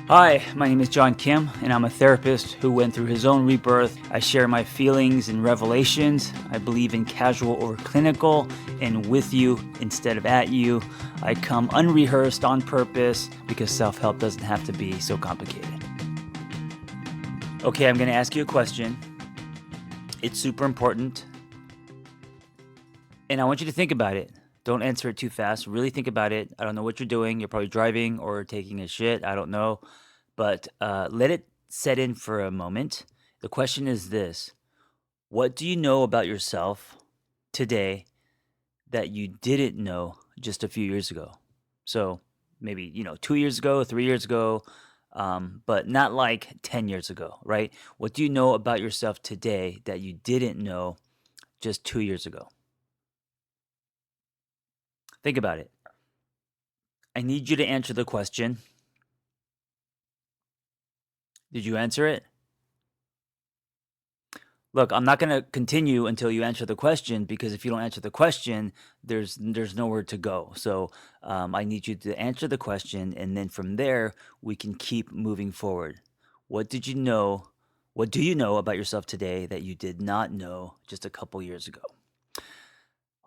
Hi, my name is John Kim, and I'm a therapist who went through his own rebirth. I share my feelings and revelations. I believe in casual over clinical and with you instead of at you. I come unrehearsed on purpose because self-help doesn't have to be so complicated. Okay, I'm going to ask you a question. It's super important, and I want you to think about it. Don't answer it too fast. Really think about it. I don't know what you're doing. You're probably driving or taking a shit. I don't know. But let it set in for a moment. The question is this: what do you know about yourself today that you didn't know just a few years ago? So maybe, 2 years ago, 3 years ago, but not like 10 years ago, right? What do you know about yourself today that you didn't know just 2 years ago? Think about it. I need you to answer the question. Did you answer it? Look, I'm not going to continue until you answer the question, because if you don't answer the question, there's nowhere to go. So I need you to answer the question, and then from there we can keep moving forward. What did you know? What do you know about yourself today that you did not know just a couple years ago?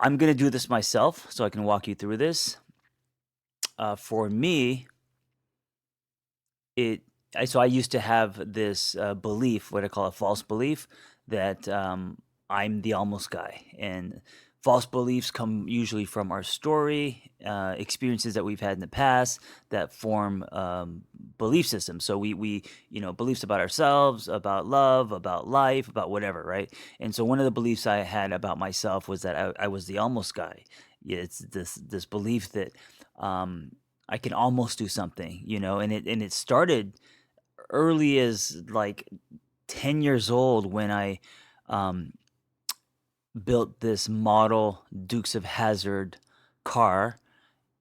I'm going to do this myself so I can walk you through this. For me, so I used to have this belief, what I call a false belief, that I'm the almost guy. And false beliefs come usually from our story, experiences that we've had in the past that form belief systems. So we beliefs about ourselves, about love, about life, about whatever, right? And so one of the beliefs I had about myself was that I was the almost guy. Yeah, it's this belief that I can almost do something, and it started early as like 10 years old when I um, built this model Dukes of Hazzard car,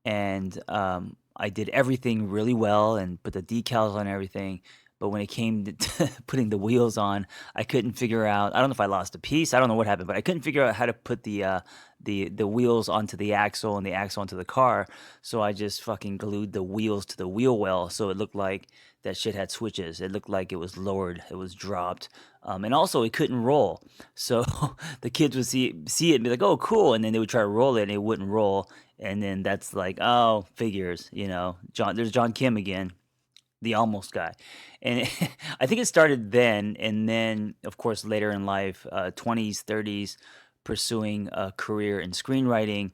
and I did everything really well and put the decals on everything. But when it came to putting the wheels on, I couldn't figure out. I don't know if I lost a piece. I don't know what happened, but I couldn't figure out how to put the wheels onto the axle and the axle onto the car. So I just fucking glued the wheels to the wheel well, so it looked like that shit had switches. It looked like it was lowered, it was dropped, and also it couldn't roll. So the kids would see it and be like, "Oh, cool," and then they would try to roll it and it wouldn't roll. And then that's like, oh, figures, There's John Kim again, the almost guy. And I think it started then, and then of course later in life, 20s, 30s, pursuing a career in screenwriting,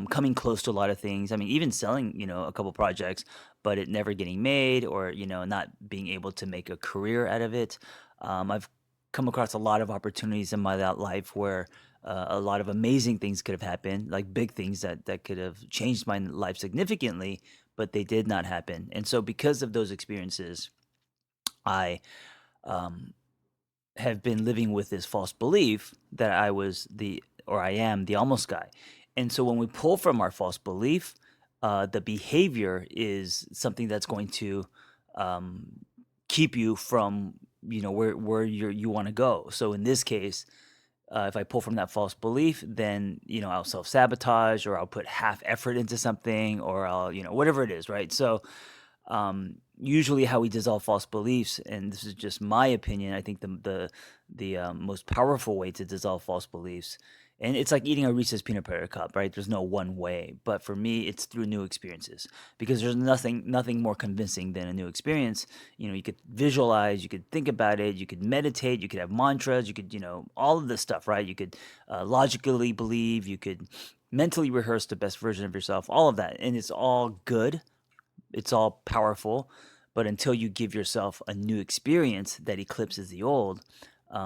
coming close to a lot of things. I mean, even selling, a couple projects, but it never getting made, or not being able to make a career out of it. I've come across a lot of opportunities in my life where a lot of amazing things could have happened, like big things that could have changed my life significantly, but they did not happen. And so, because of those experiences, I um, have been living with this false belief that I am the almost guy. And so, when we pull from our false belief, the behavior is something that's going to um, keep you from where you want to go. So in this case, if I pull from that false belief, then I'll self sabotage, or I'll put half effort into something, or I'll whatever it is, right? So usually, how we dissolve false beliefs, and this is just my opinion, I think the most powerful way to dissolve false beliefs, and it's like eating a Reese's peanut butter cup, right? There's no one way, but for me, it's through new experiences, because there's nothing more convincing than a new experience. You could visualize, you could think about it, you could meditate, you could have mantras, you could all of this stuff, right? You could logically believe, you could mentally rehearse the best version of yourself, all of that, and it's all good, it's all powerful, but until you give yourself a new experience that eclipses the old,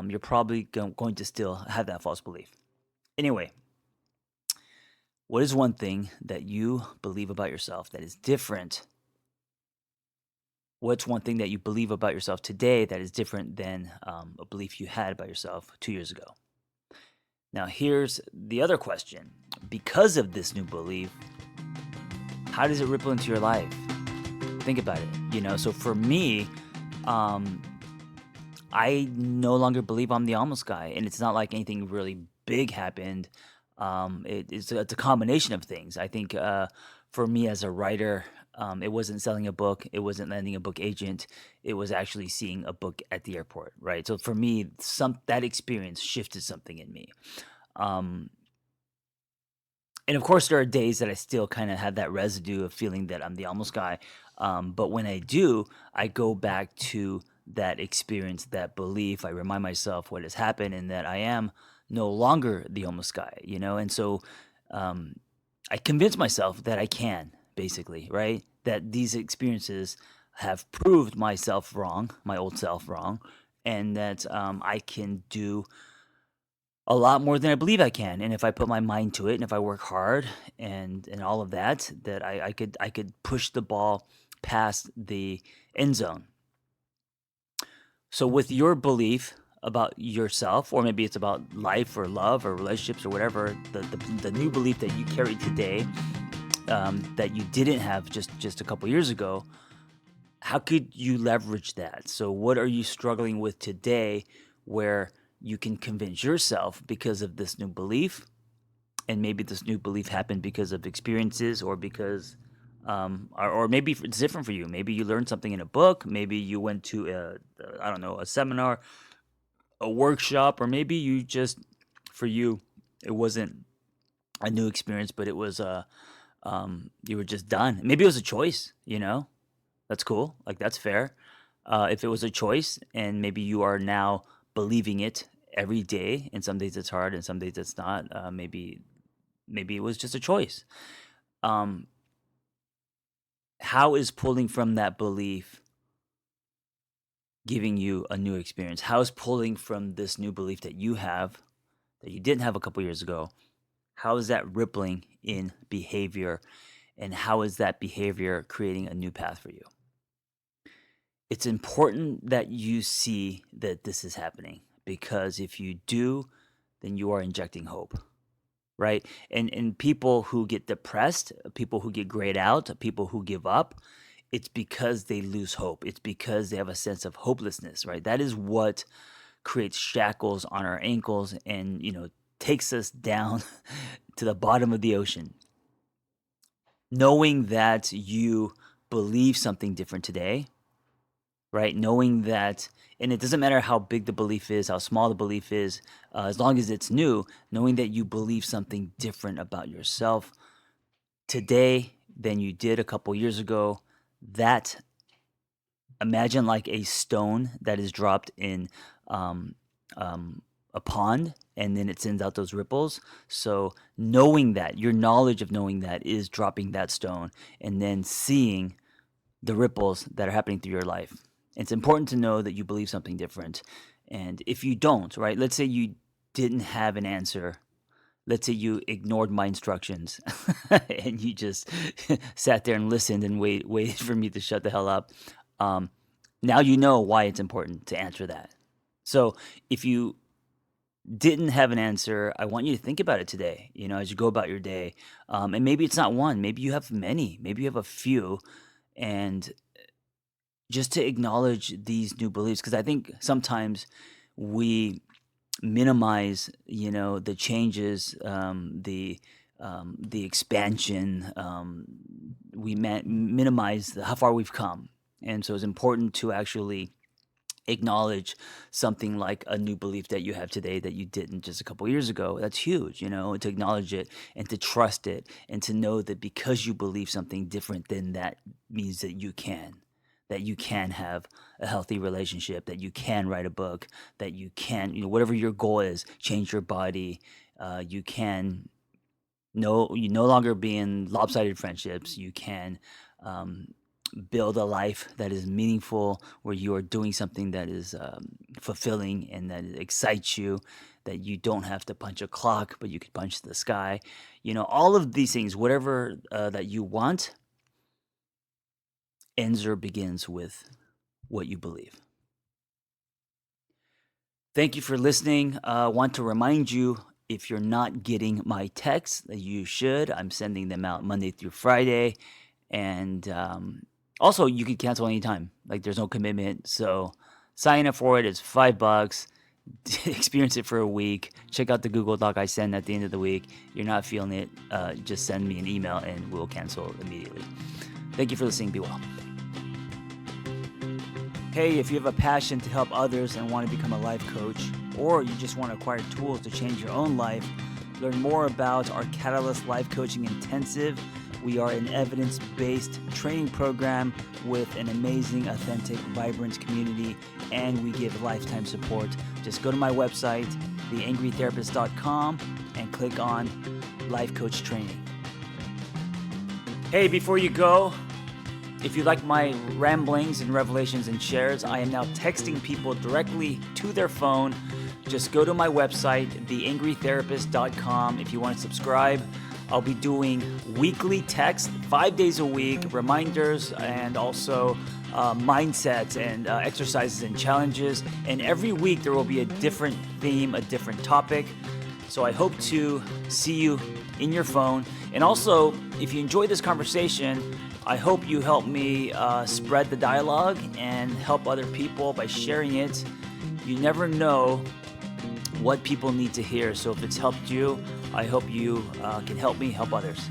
you're probably going to still have that false belief. Anyway, what is one thing that you believe about yourself that is different? What's one thing that you believe about yourself today that is different than a belief you had about yourself 2 years ago? Now, here's the other question. Because of this new belief, how does it ripple into your life? Think about it. So for me, I no longer believe I'm the almost guy, and it's not like anything really big happened. It's a combination of things. I think for me as a writer, It wasn't selling a book. It wasn't landing a book agent. It was actually seeing a book at the airport, right? So for me, that experience shifted something in me. Um, and of course, there are days that I still kind of have that residue of feeling that I'm the almost guy. But when I do, I go back to that experience, that belief. I remind myself what has happened and that I am no longer the almost guy, And so um, I convince myself that I can, basically, right? That these experiences have proved myself wrong, my old self wrong, and that I can do a lot more than I believe I can. And if I put my mind to it, and if I work hard, and all of that, that I could push the ball past the end zone. So with your belief about yourself, or maybe it's about life or love or relationships or whatever, the new belief that you carry today, that you didn't have just a couple years ago, how could you leverage that? So what are you struggling with today where you can convince yourself because of this new belief? And maybe this new belief happened because of experiences, or because or maybe it's different for you. Maybe you learned something in a book, maybe you went to I don't know, a seminar, a workshop, or maybe you just, for you, it wasn't a new experience, but it was you were just done. Maybe it was a choice. That's cool. Like, that's fair. If it was a choice, and maybe you are now believing it every day, and some days it's hard and some days it's not. Maybe it was just a choice. Um, how is pulling from that belief giving you a new experience? How is pulling from this new belief that you have, that you didn't have a couple years ago? How is that rippling in behavior, and how is that behavior creating a new path for you? It's important that you see that this is happening, because if you do, then you are injecting hope, right? And people who get depressed, people who get grayed out, people who give up, it's because they lose hope. It's because they have a sense of hopelessness, right? That is what creates shackles on our ankles, and takes us down to the bottom of the ocean. Knowing that you believe something different today, right? Knowing that, and it doesn't matter how big the belief is, how small the belief is, as long as it's new, knowing that you believe something different about yourself today than you did a couple years ago, that, imagine like a stone that is dropped in um, a pond, and then it sends out those ripples. So knowing that, your knowledge of knowing that is dropping that stone, and then seeing the ripples that are happening through your life. It's important to know that you believe something different. And if you don't, right, let's say you didn't have an answer. Let's say you ignored my instructions and you just sat there and listened and waited for me to shut the hell up. Um, Now you know why it's important to answer that. So if you didn't have an answer, I want you to think about it today, as you go about your day. And maybe it's not one, maybe you have many, maybe you have a few. And just to acknowledge these new beliefs, because I think sometimes we minimize, the changes, the expansion. We minimize how far we've come, and so it's important to actually acknowledge something like a new belief that you have today that you didn't just a couple years ago. That's huge, to acknowledge it and to trust it, and to know that because you believe something different, then that means that you can have a healthy relationship, that you can write a book, that you can, whatever your goal is, change your body. You can you no longer be in lopsided friendships. You can build a life that is meaningful, where you are doing something that is fulfilling and that excites you, that you don't have to punch a clock, but you could punch the sky. All of these things, whatever that you want, ends or begins with what you believe. Thank you for listening. I want to remind you, if you're not getting my texts, that you should. I'm sending them out Monday through Friday. And also, you can cancel anytime. Like, there's no commitment. So sign up for it. It's $5. Experience it for a week. Check out the Google Doc I send at the end of the week. You're not feeling it, just send me an email and we'll cancel immediately. Thank you for listening. Be well. Hey, if you have a passion to help others and want to become a life coach, or you just want to acquire tools to change your own life, learn more about our Catalyst Life Coaching Intensive. We are an evidence-based training program with an amazing, authentic, vibrant community, and we give lifetime support. Just go to my website, theangrytherapist.com, and click on Life Coach Training. Hey, before you go, if you like my ramblings and revelations and shares, I am now texting people directly to their phone. Just go to my website, theangrytherapist.com. If you want to subscribe, I'll be doing weekly text, 5 days a week, reminders, and also mindsets and exercises and challenges. And every week there will be a different theme, a different topic. So I hope to see you in your phone. And also, if you enjoyed this conversation, I hope you help me spread the dialogue and help other people by sharing it. You never know what people need to hear. So if it's helped you, I hope you can help me help others.